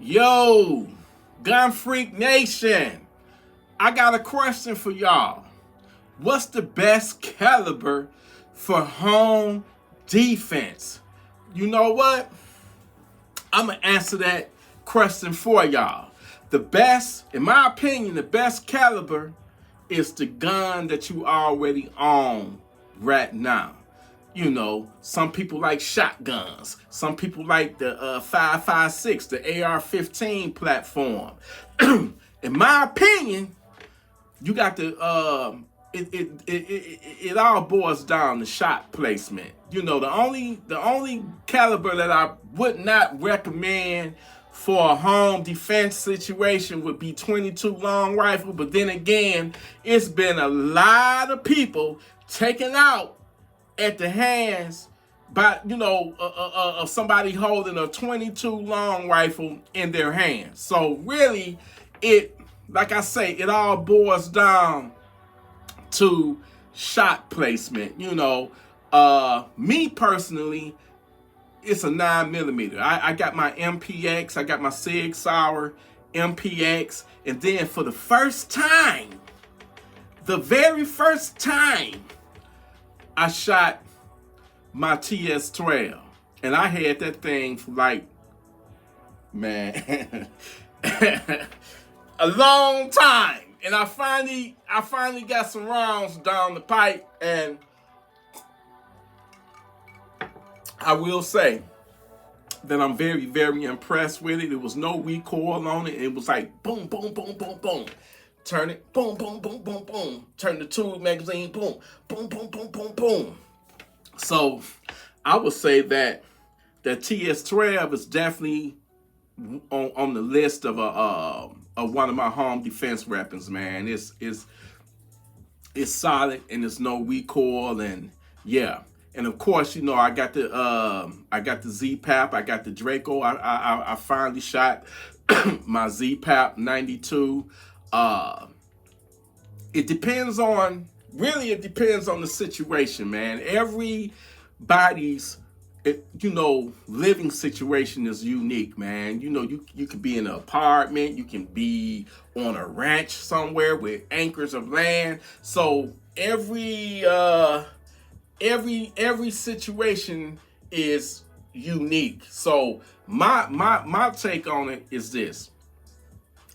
Yo, Gunfreak Nation, I got a question for y'all. What's the best caliber for home defense? You know what? I'm going to answer that question for y'all. The best, in my opinion, the best caliber is the gun that you already own right now. You know, some people like shotguns. Some people like the 5.56, the AR-15 platform. In my opinion, you got the it all boils down to shot placement. You know, the only caliber that I would not recommend for a home defense situation would be 22 long rifle. But then again, it's been a lot of people taken out at the hands by, of somebody holding a 22 long rifle in their hands. So really, like I say, it all boils down to shot placement. Me personally, it's a 9mm. I got my MPX, I got my Sig Sauer MPX, and then for the very first time, I shot my TS-12, and I had that thing for like, man, a long time. And I finally got some rounds down the pipe, and I will say that I'm very, very impressed with it. There was no recoil on it. It was like boom, boom, boom, boom, boom. Turn it, boom, boom, boom, boom, boom. Turn the tube magazine, boom, boom, boom, boom, boom, boom. So I would say that the TS-12 is definitely on the list of one of my home defense weapons, man. It's solid and there's no recoil, and yeah. And of course, I got the Z-Pap, I got the Draco. I finally shot my Z-Pap 92. It depends on the situation, man. Everybody's living situation is unique, man. You could be in an apartment, you can be on a ranch somewhere with acres of land. So every situation is unique. So my take on it is this: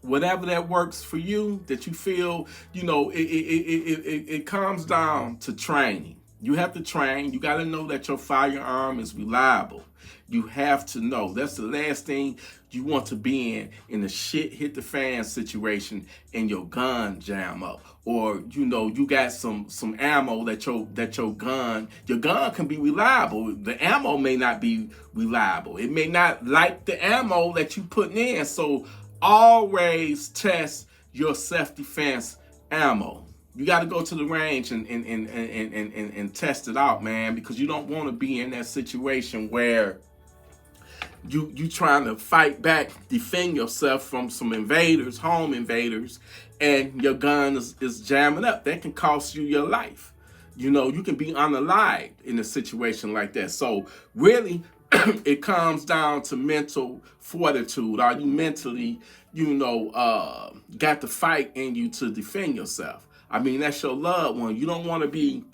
whatever that works for you, that you feel, it comes down to training. You have to train. You got to know that your firearm is reliable. You have to know. That's the last thing you want to be in a shit hit the fan situation and your gun jam up. Or, you got some ammo that your gun can be reliable. The ammo may not be reliable. It may not like the ammo that you putting in. So always test your self-defense ammo. You got to go to the range and test it out, man, because you don't want to be in that situation where you trying to fight back, defend yourself from some invaders, home invaders, and your gun is jamming up. That can cost you your life. You can be unalived in a situation like that. So really, it comes down to mental fortitude. Are you mentally, got the fight in you to defend yourself? I mean, that's your loved one. You don't want to be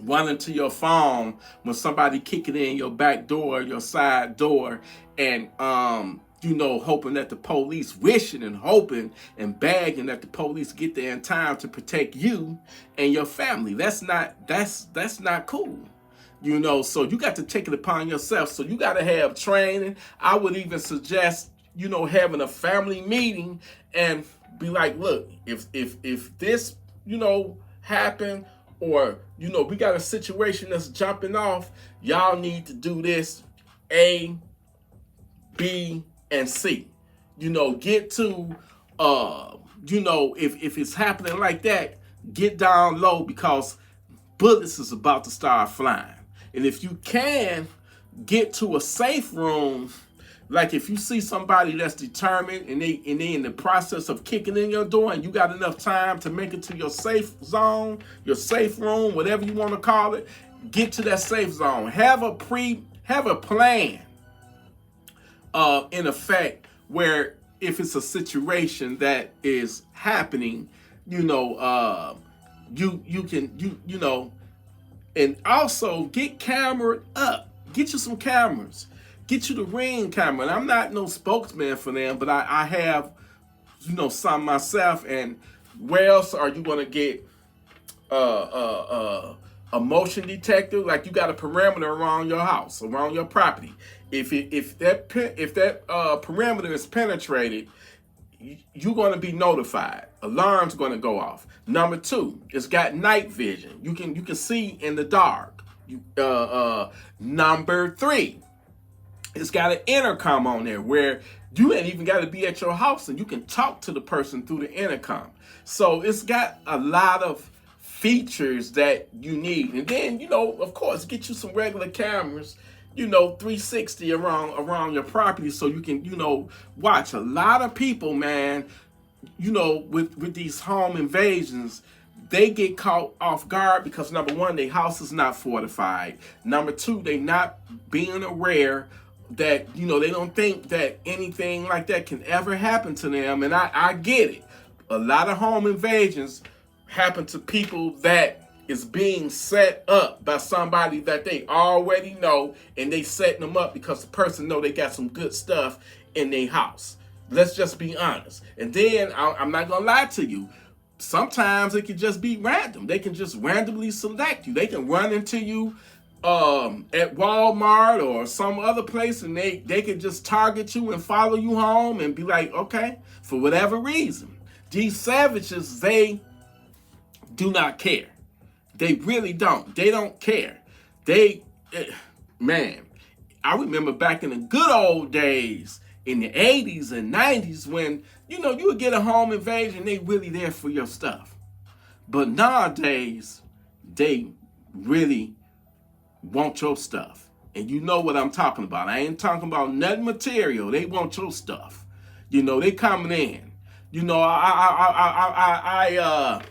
running to your phone when somebody kicking in your back door, your side door, and hoping that the police, wishing and hoping and begging that the police get there in time to protect you and your family. That's not cool. So you got to take it upon yourself. So you got to have training. I would even suggest, having a family meeting and be like, look, if this, happen, or, we got a situation that's jumping off, y'all need to do this, A, B, and C. Get to, if it's happening like that, get down low, because bullets is about to start flying. And if you can get to a safe room, like if you see somebody that's determined and they in the process of kicking in your door, and you got enough time to make it to your safe zone, your safe room, whatever you want to call it, get to that safe zone. Have a plan in effect where if it's a situation that is happening, you know, you can and also get camera up. Get you some cameras. Get you the Ring camera. And I'm not no spokesman for them, but I have, some myself. And where else are you gonna get a motion detector? Like, you got a perimeter around your house, around your property. If that perimeter is penetrated, you're going to be notified. Alarm's going to go off. Number 2, it's got night vision. You can see in the dark. Number 3, it's got an intercom on there where you ain't even got to be at your house and you can talk to the person through the intercom. So it's got a lot of features that you need. And then, of course, get you some regular cameras, 360 around your property, so you can, watch. A lot of people, man, with these home invasions, they get caught off guard because, number 1, their house is not fortified. Number 2, they not being aware that, they don't think that anything like that can ever happen to them. And I get it. A lot of home invasions happen to people that is being set up by somebody that they already know, and they setting them up because the person know they got some good stuff in their house. Let's just be honest. And then I'm not gonna lie to you. Sometimes it can just be random. They can just randomly select you. They can run into you at Walmart or some other place, and they can just target you and follow you home and be like, okay, for whatever reason. These savages, they do not care. They really don't. They don't care. Man, I remember back in the good old days in the 80s and 90s when, you would get a home invasion, they really there for your stuff. But nowadays, they really want your stuff. And you know what I'm talking about. I ain't talking about nothing material. They want your stuff. They coming in. I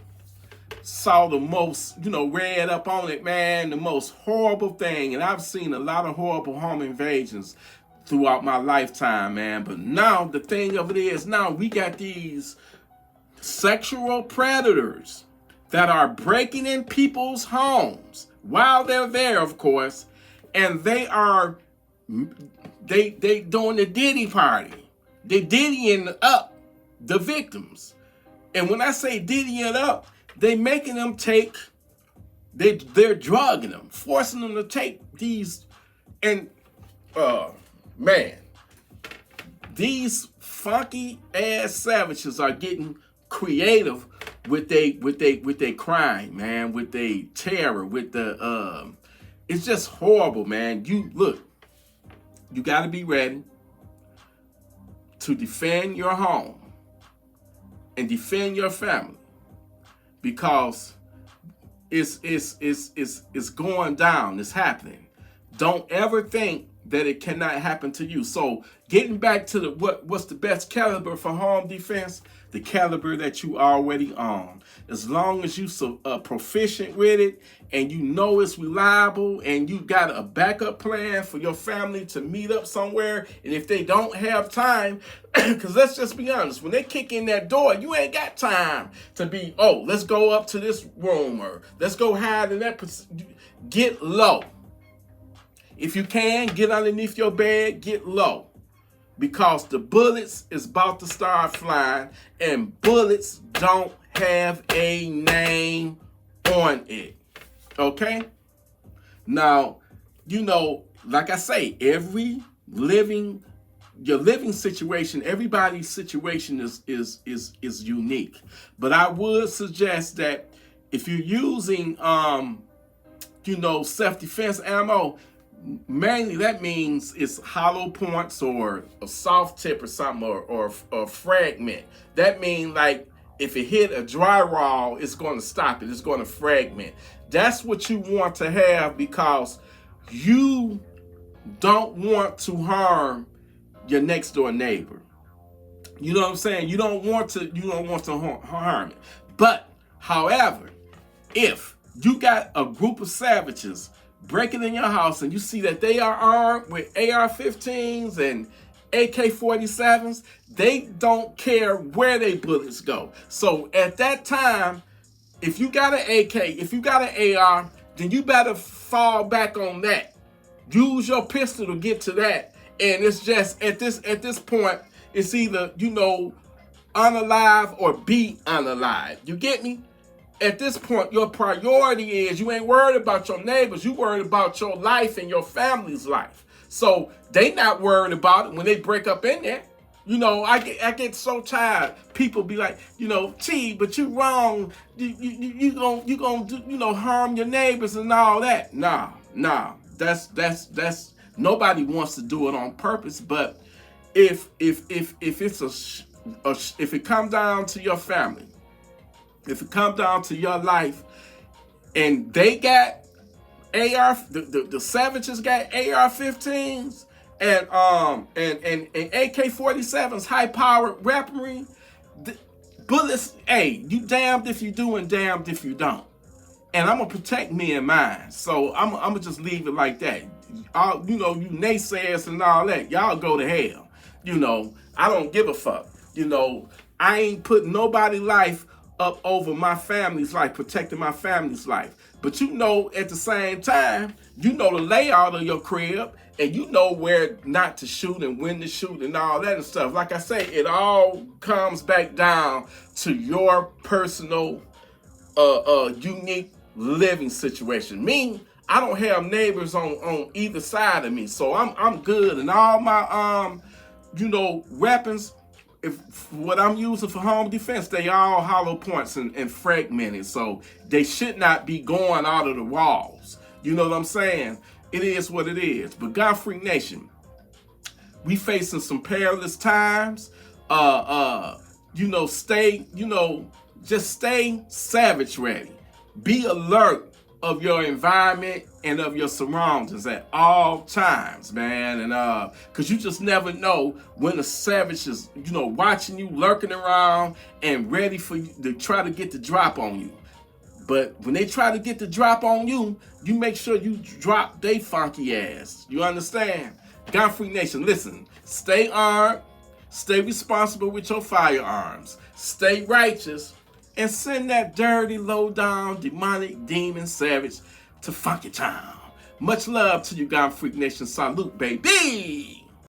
saw the most, read up on it, man, the most horrible thing. And I've seen a lot of horrible home invasions throughout my lifetime, man. But now the thing of it is, now we got these sexual predators that are breaking in people's homes while they're there, of course. And they doing the Diddy party. They diddying up the victims. And when I say diddying up, they making them take, they're drugging them, forcing them to take these, and man, these funky ass savages are getting creative with they crime, man, with they terror, with the it's just horrible, man. You got to be ready to defend your home and defend your family. Because it's going down, it's happening. Don't ever think that it cannot happen to you. So getting back to what's the best caliber for home defense? The caliber that you already own. As long as you proficient with it and you know it's reliable and you got a backup plan for your family to meet up somewhere. And if they don't have time, because let's just be honest, when they kick in that door, you ain't got time to be, let's go up to this room or let's go hide in that. Get low. If you can, get underneath your bed, get low. Because the bullets is about to start flying, and bullets don't have a name on it. Okay? Now, like I say, your living situation, everybody's situation is unique. But I would suggest that if you're using self-defense ammo, mainly that means it's hollow points or a soft tip or something or fragment. That means like if it hit a drywall, it's going to stop it. It's going to fragment. That's what you want to have because you don't want to harm your next door neighbor. You know what I'm saying? You don't want to harm it. But however, if you got a group of savages breaking in your house and you see that they are armed with AR-15s and AK-47s, they don't care where they bullets go. So at that time, if you got an AK, if you got an AR, then you better fall back on that. Use your pistol to get to that. And it's just at this point, it's either, unalive or be unalive. You get me? At this point, your priority is you ain't worried about your neighbors. You worried about your life and your family's life. So they not worried about it when they break up in there. I get so tired. People be like, T, but you wrong. You gonna do, harm your neighbors and all that. Nah. That's nobody wants to do it on purpose. But if it's if it comes down to your family, if it comes down to your life, and they got the savages got AR-15s and AK-47s, high-powered weaponry, bullets. Hey, you damned if you do and damned if you don't. And I'm gonna protect me and mine. So I'm gonna just leave it like that. You naysayers and all that, y'all go to hell. I don't give a fuck. I ain't putting nobody's life up over my family's life, protecting my family's life. But at the same time, the layout of your crib, and where not to shoot and when to shoot and all that and stuff. Like I say, it all comes back down to your personal, unique living situation. Me, I don't have neighbors on either side of me, so I'm good. And all my weapons, if what I'm using for home defense, they all hollow points and fragmented, so they should not be going out of the walls. You know what I'm saying? It is what it is. But Gunfreak Nation, we facing some perilous times. Just stay savage ready. Be alert of your environment and of your surroundings at all times, man. And because you just never know when the savage is, watching you, lurking around and ready for you to try to get the drop on you. But when they try to get the drop on you, you make sure you drop they funky ass. You understand? Gunfreak Nation, listen, stay armed, stay responsible with your firearms, stay righteous, and send that dirty, low-down, demonic, demon savage to Funky Town. Much love to you, Gunfreaknation Salute, baby!